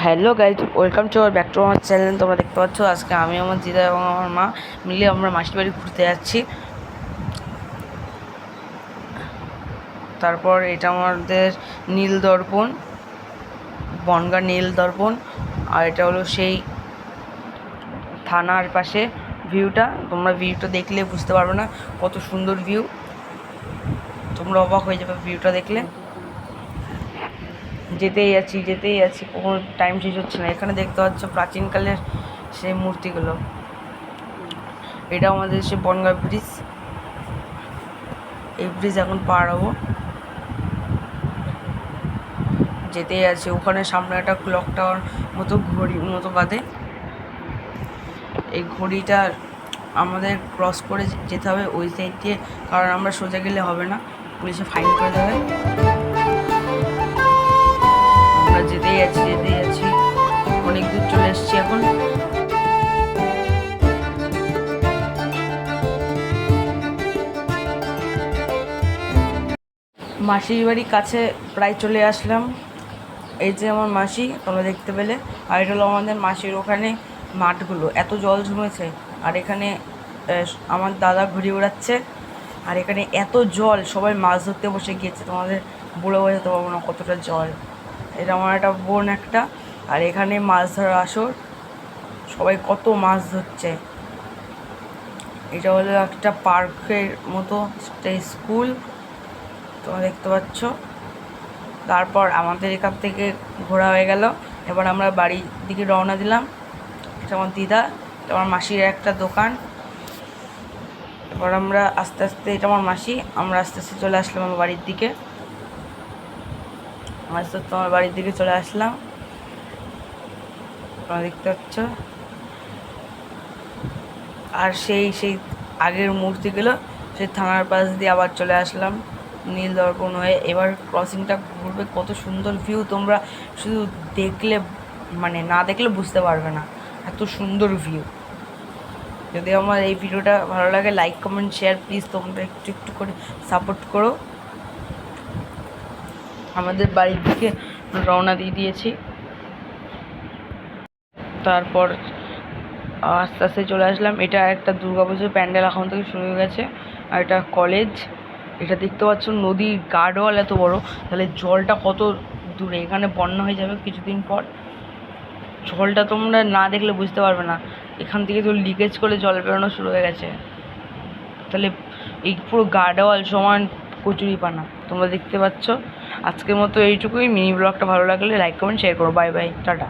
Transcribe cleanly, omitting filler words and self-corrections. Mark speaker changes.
Speaker 1: Hello guys, welcome to our back to আমার channel. তোমরা দেখতে পাচ্ছ আজকে আমি, আমার দিদা এবং আমার মা মিলে আমরা মাসির বাড়ি ঘুরতে যাচ্ছি। তারপর এটা আমাদের নীল দর্পণ, বনগা নীল দর্পণ, আর এটা হলো সেই থানার পাশে ভিউটা। তোমরা ভিউটা দেখলে বুঝতে পারবে না কত সুন্দর ভিউ, তোমরা অবাক হয়ে যাবে ভিউটা দেখলে। যেতেই আছি, কোনো টাইম শেষ হচ্ছে না। এখানে দেখতে পাচ্ছ প্রাচীনকালের সেই মূর্তিগুলো। এটা আমাদের সে বনগাঁ ব্রিজ, এই ব্রিজ এখন পার হবো। যেতেই আছে, ওখানে সামনে একটা ক্লক টাওয়ার মতো ঘড়ি মতো বাঁধে। এই ঘড়িটা আমাদের ক্রস করে যেতে হবে ওই সাইড দিয়ে, কারণ আমরা সোজা গেলে হবে না, পুলিশে ফাইন করে দেবে। আমরা যেতেই আছি, অনেক দূর চলে এসেছি এখন। মাসির বাড়ির কাছে প্রায় চলে আসলাম। এই যে আমার মাসি, তোমরা দেখতে পেলে। আর এটা হলো আমাদের মাসির ওখানে মাঠগুলো, এত জল জমেছে। আর এখানে আমার দাদা ঘুরে বেড়াচ্ছে। আর এখানে এত জল, সবাই মাছ ধরতে বসে গিয়েছে। তোমাদের বলে বোঝাতে পারবো না কতটা জল। এটা আমার একটা বোন একটা, আর এখানে মাছ ধরার আসর, সবাই কত মাছ ধরছে। এটা হলো একটা পার্কের মতো, একটা স্কুল, তোমরা দেখতে পাচ্ছ। তারপর আমাদের এখান থেকে ঘোরা হয়ে গেল, এবার আমরা বাড়ির দিকে রওনা দিলাম। এটা আমার দিদা, এটা আমার মাসির একটা দোকান। এবার আমরা আস্তে আস্তে, এটা আমার মাসি, আমরা আস্তে আস্তে চলে আসলাম আমার বাড়ির দিকে। আস্তে আস্তে আমার বাড়ির দিকে চলে আসলাম, তোমরা দেখতে পাচ্ছ। আর সেই আগের মূর্তিগুলো, সেই থানার পাশ দিয়ে আবার চলে আসলাম নীল দর্পণ হয়ে। এবার ক্রসিংটা ঘুরবে, কত সুন্দর ভিউ, তোমরা শুধু দেখলে, মানে না দেখলে বুঝতে পারবে না এত সুন্দর ভিউ। যদি আমার এই ভিডিওটা ভালো লাগে, লাইক কমেন্ট শেয়ার প্লিজ, তোমরা একটু একটু করে সাপোর্ট করো। আমাদের বাড়ির দিকে রওনা দিয়ে দিয়েছি। তারপর আস্তে আস্তে চলে আসলাম। এটা একটা দুর্গাপুজোর প্যান্ডেল এখন থেকে শুরু হয়ে গেছে। আর এটা কলেজ। এটা দেখতে পাচ্ছ নদীর গার্ডওয়াল এত বড়, তাহলে জলটা কত দূরে। এখানে বন্যা হয়ে যাবে কিছুদিন পর, জলটা তোমরা না দেখলে বুঝতে পারবে না। এখান থেকে তো লিকেজ করে জল বেরোনো শুরু হয়ে গেছে, তাহলে এই পুরো গার্ডওয়াল সমান কচুরিপানা তোমরা দেখতে পাচ্ছ। আজকের মতো এইটুকুই। মিনি ব্লগটা ভালো লাগলে লাইক কমেন্ট শেয়ার করো। Bye bye, tata.